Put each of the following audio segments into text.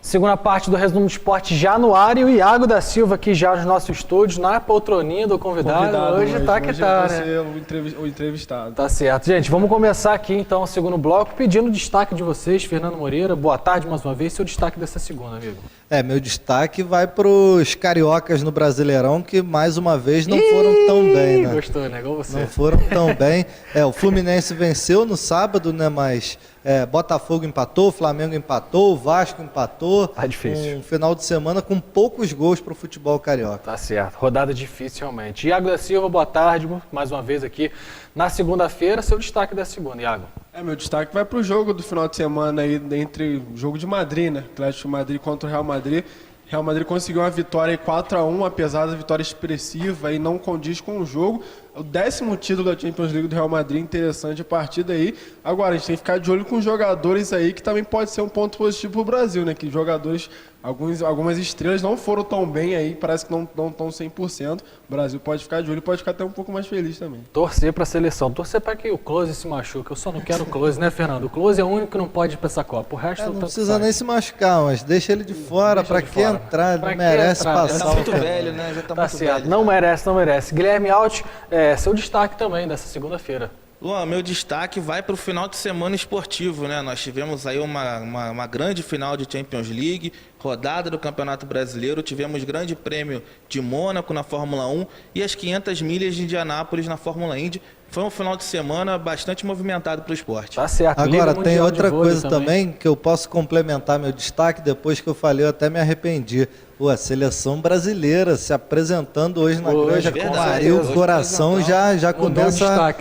Segunda parte do Resumo do Esporte já no ar e o Iago da Silva aqui já nos nossos estúdios, na poltroninha do convidado. Hoje tá que tá, né? O entrevistado. Tá certo. Gente, vamos começar aqui então o segundo bloco pedindo o destaque de vocês. Fernando Moreira, boa tarde mais uma vez. Seu destaque dessa segunda, amigo. Meu destaque vai para os cariocas no Brasileirão que mais uma vez não foram tão bem, né? Gostou, né? Igual você. Não foram tão bem. O Fluminense venceu no sábado, né? Mas Botafogo empatou, Flamengo empatou, Vasco empatou. Tá difícil. Um final de semana com poucos gols para o futebol carioca. Tá certo. Rodada difícil realmente. Iago da Silva, boa tarde. Mais uma vez aqui na segunda-feira. Seu destaque da segunda, Iago. Meu destaque vai para o jogo do final de semana aí, entre o jogo de Madrid, né? Atlético de Madrid contra o Real Madrid. Real Madrid conseguiu uma vitória 4-1, apesar da vitória expressiva e não condiz com o jogo. O 10º título da Champions League do Real Madrid, interessante a partida aí. Agora, a gente tem que ficar de olho com jogadores aí, que também pode ser um ponto positivo para o Brasil, né? Que jogadores, algumas estrelas não foram tão bem aí, parece que não estão 100%. O Brasil pode ficar de olho e pode ficar até um pouco mais feliz também. Torcer para a seleção, torcer para que o Close se machuque. Eu só não quero o Close, né, Fernando? O Close é o único que não pode ir para essa Copa. O resto não precisa nem se machucar, mas deixa ele de fora. Para que entrar? Ele merece passar. Já tá muito velho, né? Já tá muito certo. velho. Não merece. Guilherme Alt, seu destaque também dessa segunda-feira. Luan, meu destaque vai para o final de semana esportivo, né? Nós tivemos aí uma grande final de Champions League, rodada do Campeonato Brasileiro, tivemos grande prêmio de Mônaco na Fórmula 1 e as 500 milhas de Indianápolis na Fórmula Indy. Foi um final de semana bastante movimentado para o esporte. Tá certo. Agora, tem outra coisa também que eu posso complementar meu destaque, depois que eu falei, eu até me arrependi. A seleção brasileira se apresentando hoje na granja com Maria, o coração já começa a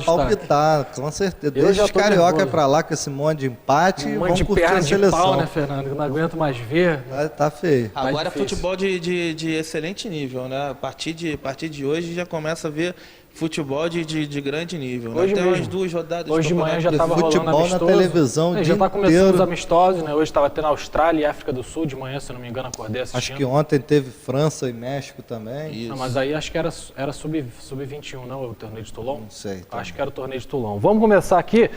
palpitar, com certeza. Deixa os carioca para lá com esse monte de empate e vamos curtir a seleção. Pau, né, Fernando? Eu não aguento mais ver. Tá feio. Agora é futebol de excelente nível, né? A partir de hoje já começa a ver futebol de grande nível. Hoje tem mesmo. umas 2 rodadas hoje de manhã já estava rolando futebol amistoso. Na televisão o já está começando inteiro. Os amistosos, né? Hoje estava tendo Austrália e África do Sul de manhã, se não me engano, acordei assistindo. Acho que ontem teve França e México também. Não, mas aí acho que era sub-21, não? O torneio de Toulon? Não sei. Acho que era o torneio de Toulon. Vamos começar aqui,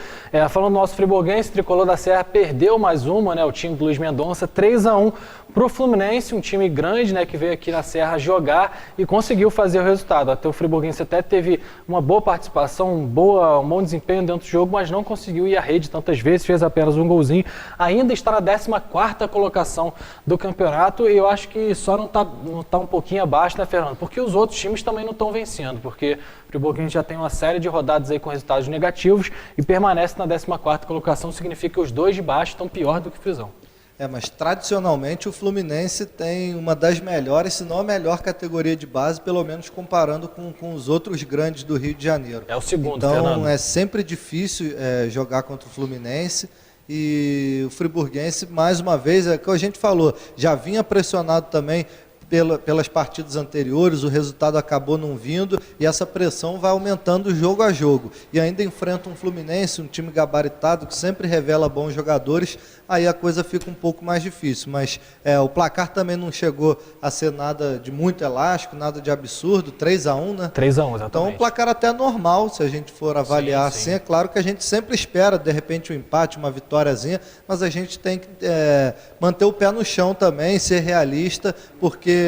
falando do nosso friburguense, Tricolor da Serra perdeu mais uma, né? O time do Luiz Mendonça, 3-1 para o Fluminense, um time grande, né? Que veio aqui na Serra jogar e conseguiu fazer o resultado. Até o friburguense até teve uma boa participação, um bom desempenho dentro do jogo, mas não conseguiu ir à rede tantas vezes, fez apenas um golzinho. Ainda está na 14ª colocação do campeonato e eu acho que só não tá um pouquinho abaixo, né, Fernando? Porque os outros times também não estão vencendo, porque o Friburguense já tem uma série de rodadas aí com resultados negativos e permanece na 14ª colocação, significa que os dois de baixo estão pior do que o Frisão. Mas tradicionalmente o Fluminense tem uma das melhores, se não a melhor categoria de base, pelo menos comparando com os outros grandes do Rio de Janeiro. É o segundo, então, Fernando. É sempre difícil jogar contra o Fluminense e o Friburguense, mais uma vez, é o que a gente falou, já vinha pressionado também pelas partidas anteriores, o resultado acabou não vindo e essa pressão vai aumentando jogo a jogo. E ainda enfrenta um Fluminense, um time gabaritado que sempre revela bons jogadores, aí a coisa fica um pouco mais difícil. Mas o placar também não chegou a ser nada de muito elástico, nada de absurdo, 3-1, né? 3-1, exatamente. Então um placar até normal, se a gente for avaliar assim. É claro que a gente sempre espera, de repente, um empate, uma vitóriazinha, mas a gente tem que manter o pé no chão também, ser realista, porque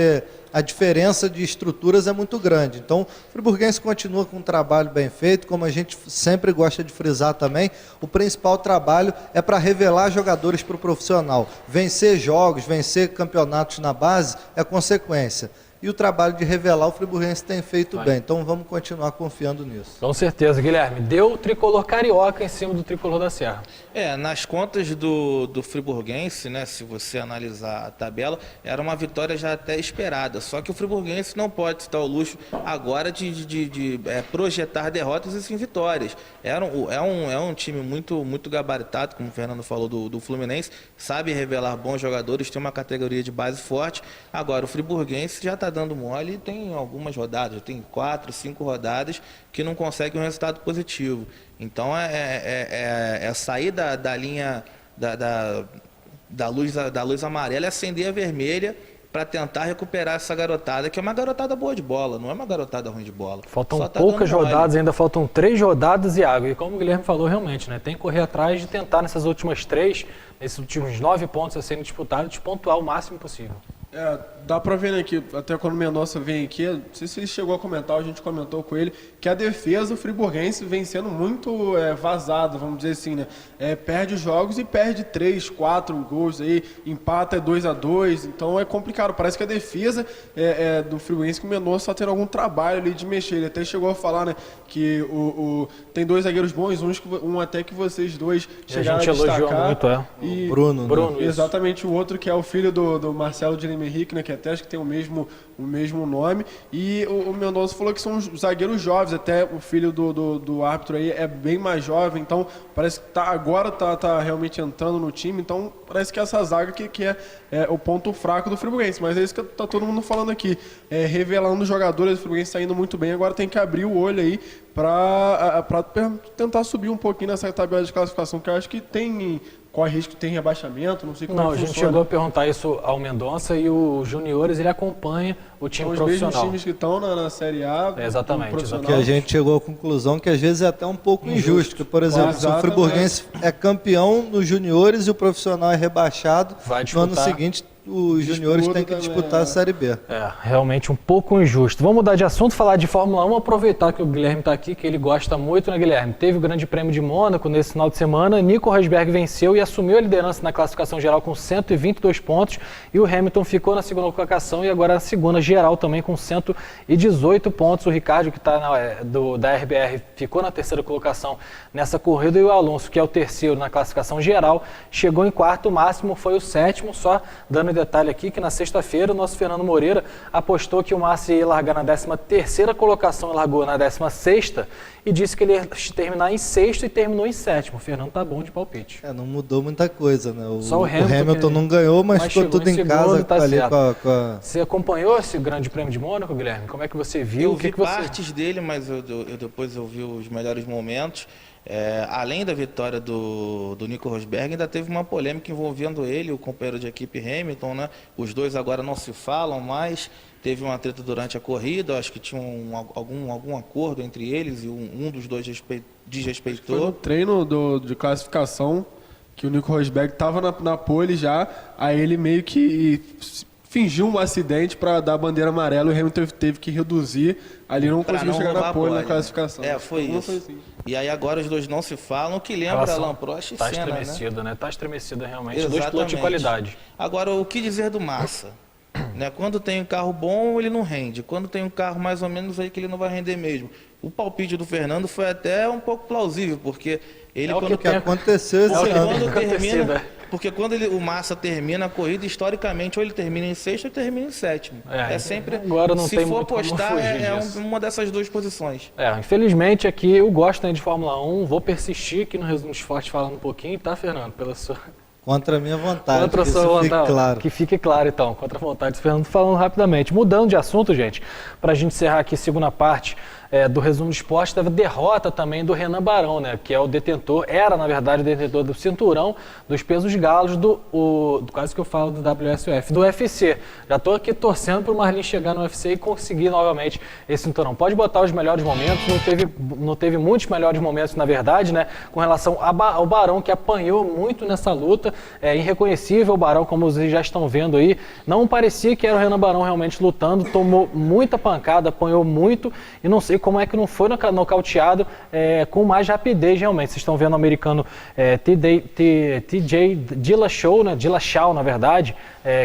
a diferença de estruturas é muito grande. Então, o Friburguense continua com um trabalho bem feito, como a gente sempre gosta de frisar também, o principal trabalho é para revelar jogadores para o profissional. Vencer jogos, vencer campeonatos na base é consequência. E o trabalho de revelar o Friburguense tem feito bem. Então vamos continuar confiando nisso. Com certeza, Guilherme. Deu o tricolor carioca em cima do tricolor da Serra. Nas contas do Friburguense, né, se você analisar a tabela, era uma vitória já até esperada. Só que o Friburguense não pode se dar o luxo agora de projetar derrotas e sim vitórias. É um time muito gabaritado, como o Fernando falou, do Fluminense. Sabe revelar bons jogadores, tem uma categoria de base forte. Agora, o Friburguense já está dando mole e tem algumas rodadas, tem 4, 5 rodadas que não consegue um resultado positivo. Então é sair da linha da luz amarela e acender a vermelha para tentar recuperar essa garotada, que é uma garotada boa de bola, não é uma garotada ruim de bola. Faltam Só tá poucas dando mole. rodadas, ainda faltam 3 rodadas e água. E como o Guilherme falou, realmente, né? Tem que correr atrás de tentar nessas últimas 3, nesses últimos 9 pontos a serem disputados, pontuar o máximo possível. Dá pra ver, né, que até quando o Mendonça vem aqui, não sei se ele chegou a comentar, a gente comentou com ele, que a defesa do friburguense vem sendo muito vazada, vamos dizer assim, né? Perde os jogos e perde 3, 4 gols aí, empata 2-2, então é complicado. Parece que a defesa do friburguense que o Mendonça está tendo algum trabalho ali de mexer. Ele até chegou a falar, né, que tem 2 zagueiros bons, um até que vocês dois chegaram a destacar. Elogiou muito, E Bruno, Bruno, isso. exatamente, o outro que é o filho do Marcelo de Lima Henrique, né, que até acho que tem o mesmo nome, e o Mendonça falou que são zagueiros jovens, até o filho do árbitro aí é bem mais jovem, então parece que agora tá realmente entrando no time, então parece que essa zaga que é o ponto fraco do friburguense, mas é isso que tá todo mundo falando aqui, revelando os jogadores do friburguense saindo muito bem, agora tem que abrir o olho aí para tentar subir um pouquinho nessa tabela de classificação, que eu acho que corre risco de ter rebaixamento, não sei como Não, a funciona. gente chegou a perguntar isso ao Mendonça e o Juniores, ele acompanha o time São os profissional. mesmos times que estão na Série A. Exatamente, profissional. Que a gente chegou à conclusão que às vezes é até um pouco injusto. Que, por exemplo, se o Exatamente. Friburguense é campeão nos juniores e o profissional é rebaixado, Vai no ano disputar. seguinte os juniores têm que também, disputar a Série B. Realmente um pouco injusto. Vamos mudar de assunto, falar de Fórmula 1, aproveitar que o Guilherme está aqui, que ele gosta muito, né, Guilherme? Teve o Grande Prêmio de Mônaco nesse final de semana, Nico Rosberg venceu e assumiu a liderança na classificação geral com 122 pontos e o Hamilton ficou na segunda colocação e agora na segunda geral também com 118 pontos. O Ricardo, que está da RBR, ficou na terceira colocação nessa corrida e o Alonso, que é o terceiro na classificação geral, chegou em quarto, o máximo foi o sétimo, só dando detalhe aqui que na sexta-feira o nosso Fernando Moreira apostou que o Massa ia largar na 13ª colocação e largou na 16ª e disse que ele ia terminar em sexto e terminou em sétimo. O Fernando tá bom de palpite. Não mudou muita coisa, né? Só o Hamilton não ganhou, mas ficou chegou tudo em segundo, casa tá ali certo. com a... Você acompanhou esse Grande Prêmio de Mônaco, Guilherme? Como é que você viu? Eu vi partes dele, mas depois eu vi os melhores momentos. Além da vitória do Nico Rosberg, ainda teve uma polêmica envolvendo ele, o companheiro de equipe Hamilton, né? Os dois agora não se falam mais. Teve uma treta durante a corrida, acho que tinha algum acordo entre eles e um dos dois desrespeitou. Foi no treino de classificação que o Nico Rosberg estava na pole já, aí ele meio que fingiu um acidente para dar a bandeira amarela e o Hamilton teve que reduzir, ali não conseguiu chegar na pole na classificação. Foi isso. Assim. E aí agora os dois não se falam, o que lembra Alain Prost e Tá Senna, estremecida, né? Tá estremecida realmente. Exatamente. Dois pilotos de qualidade. Agora, o que dizer do Massa? Né? Quando tem um carro bom, ele não rende. Quando tem um carro mais ou menos, aí que ele não vai render mesmo. O palpite do Fernando foi até um pouco plausível, porque ele o que aconteceu esse ano. Porque quando o Massa termina a corrida, historicamente, ou ele termina em sexto ou ele termina em sétimo. Sempre, agora não se tem for muito como apostar, fugir uma dessas duas posições. Infelizmente aqui eu gosto, né, de Fórmula 1, vou persistir aqui no Resumo Esporte falando um pouquinho, tá, Fernando? Pela sua... Contra a minha vontade, contra que a sua isso vontade, fique claro. Que fique claro, então, contra a vontade do Fernando, falando rapidamente. Mudando de assunto, gente, para a gente encerrar aqui a segunda parte do Resumo do Esporte, teve a derrota também do Renan Barão, né, que é o detentor, era na verdade o detentor do cinturão dos pesos galos quase que eu falo do WSOF, do UFC. Já estou aqui torcendo para o Marlin chegar no UFC e conseguir novamente esse cinturão. Pode botar os melhores momentos, não teve muitos melhores momentos, na verdade, né, com relação ao Barão, que apanhou muito nessa luta, irreconhecível o Barão, como vocês já estão vendo aí, não parecia que era o Renan Barão realmente lutando, tomou muita pancada, apanhou muito, e não sei como é que não foi nocauteado com mais rapidez realmente. Vocês estão vendo o americano TJ Dillashaw, né? Dillashaw, na verdade,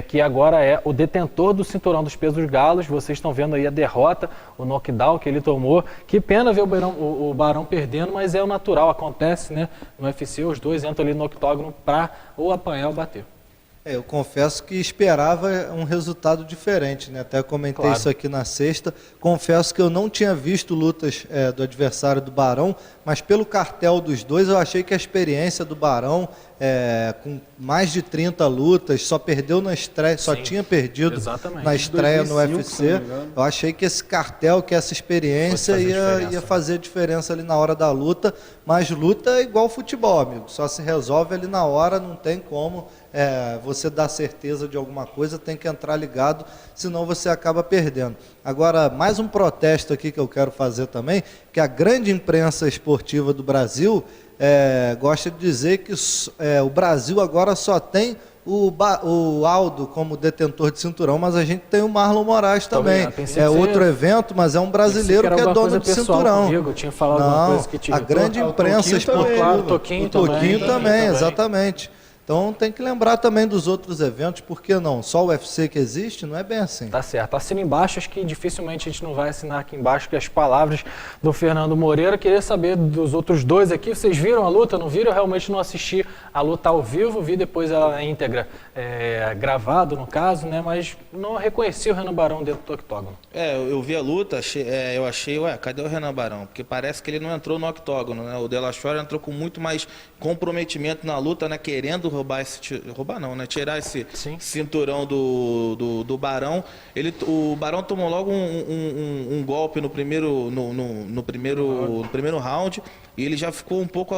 que agora é o detentor do cinturão dos pesos galos. Vocês estão vendo aí a derrota, o knockdown que ele tomou. Que pena ver o Barão perdendo, mas é o natural, acontece, né? No UFC os dois entram ali no octógono para ou apanhar ou bater. Eu confesso que esperava um resultado diferente, né? Até comentei isso aqui na sexta. Confesso que eu não tinha visto lutas do adversário do Barão, mas pelo cartel dos dois eu achei que a experiência do Barão, com mais de 30 lutas, só perdeu na estreia, só tinha perdido na estreia 2005, no UFC. Eu achei que esse cartel, que essa experiência ia fazer diferença ali na hora da luta, mas luta é igual futebol, amigo. Só se resolve ali na hora, não tem como. você dá certeza de alguma coisa, tem que entrar ligado, senão você acaba perdendo. Agora, mais um protesto aqui que eu quero fazer também, que a grande imprensa esportiva do Brasil gosta de dizer que o Brasil agora só tem o Aldo como detentor de cinturão, mas a gente tem o Marlon Moraes também. É outro evento, mas é um brasileiro que é dono de cinturão. Comigo, eu tinha falado alguma coisa que te a grande imprensa esportiva. O Toquinho também, exatamente. Então tem que lembrar também dos outros eventos, por que não? Só o UFC que existe, não é bem assim. Tá certo. Assina embaixo, acho que dificilmente a gente não vai assinar aqui embaixo, que as palavras do Fernando Moreira. Queria saber dos outros dois aqui, vocês viram a luta? Não viram? Eu realmente não assisti a luta ao vivo, vi depois ela na íntegra, gravado no caso, né? Mas não reconheci o Renan Barão dentro do octógono. Eu vi a luta, eu achei, cadê o Renan Barão? Porque parece que ele não entrou no octógono, né? O De La Chora entrou com muito mais comprometimento na luta, né? Querendo tirar esse cinturão do Barão. O Barão tomou logo um golpe no primeiro round e ele já ficou um pouco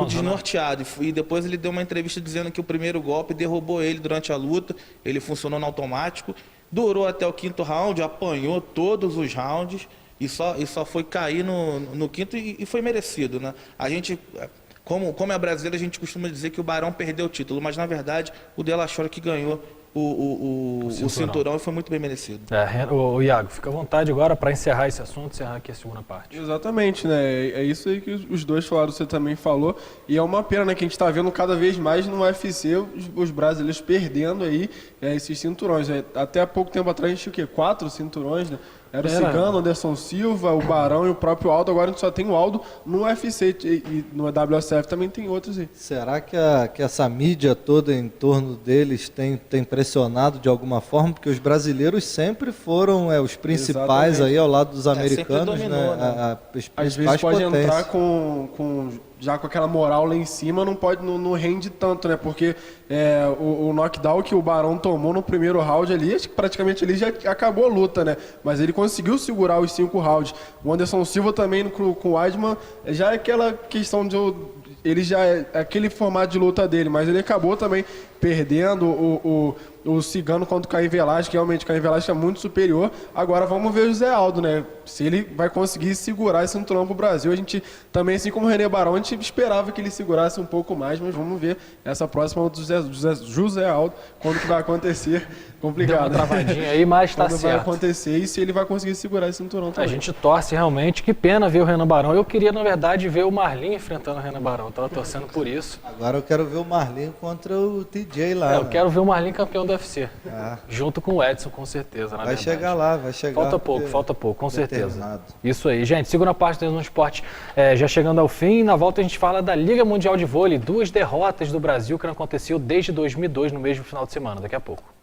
desnorteado. E depois ele deu uma entrevista dizendo que o primeiro golpe derrubou ele durante a luta, ele funcionou no automático, durou até o quinto round, apanhou todos os rounds e só foi cair no quinto e foi merecido, né? A gente... Como é brasileiro, a gente costuma dizer que o Barão perdeu o título, mas na verdade o De La Chora que ganhou o cinturão e foi muito bem merecido. O Iago, fica à vontade agora para encerrar esse assunto, encerrar aqui a segunda parte. Exatamente, né? É isso aí que os dois falaram, você também falou. E é uma pena, né, que a gente está vendo cada vez mais no UFC os brasileiros perdendo aí esses cinturões. Até há pouco tempo atrás a gente tinha o quê? 4 cinturões, né? Era o Cigano, Anderson Silva, o Barão e o próprio Aldo. Agora a gente só tem o Aldo no UFC e no WSF também tem outros aí. Será que essa mídia toda em torno deles tem pressionado de alguma forma? Porque os brasileiros sempre foram os principais aí ao lado dos americanos, dominou, né? Às vezes pode entrar já com aquela moral lá em cima, não rende tanto, né? Porque o knockdown que o Barão tomou no primeiro round ali, acho que praticamente ali já acabou a luta, né? Mas ele conseguiu segurar os 5 rounds. O Anderson Silva também com o Weidman, já é aquela questão de... Ele já é aquele formato de luta dele, mas ele acabou também perdendo o Cigano contra o Caim Velasquez, que realmente o Caim Velasquez é muito superior. Agora vamos ver o José Aldo, né? Se ele vai conseguir segurar esse cinturão pro Brasil. A gente também, assim como o René Barão, a gente esperava que ele segurasse um pouco mais, mas vamos ver essa próxima do José Aldo, quando que vai acontecer. Complicado. Deu uma travadinha aí, mas tá certo. Quando vai acontecer e se ele vai conseguir segurar esse cinturão também. A gente torce realmente, que pena ver o Renan Barão. Eu queria, na verdade, ver o Marlin enfrentando o Renan Barão. Eu tava torcendo por isso. Agora eu quero ver o Marlin contra o TJ lá. Eu quero ver o Marlin campeão do UFC. Junto com o Edson, com certeza. Vai chegar lá, vai chegar. Falta pouco, com certeza. Isso aí. Gente, segunda parte do No Esporte já chegando ao fim. Na volta a gente fala da Liga Mundial de Vôlei. 2 derrotas do Brasil que não aconteceu desde 2002 no mesmo final de semana. Daqui a pouco.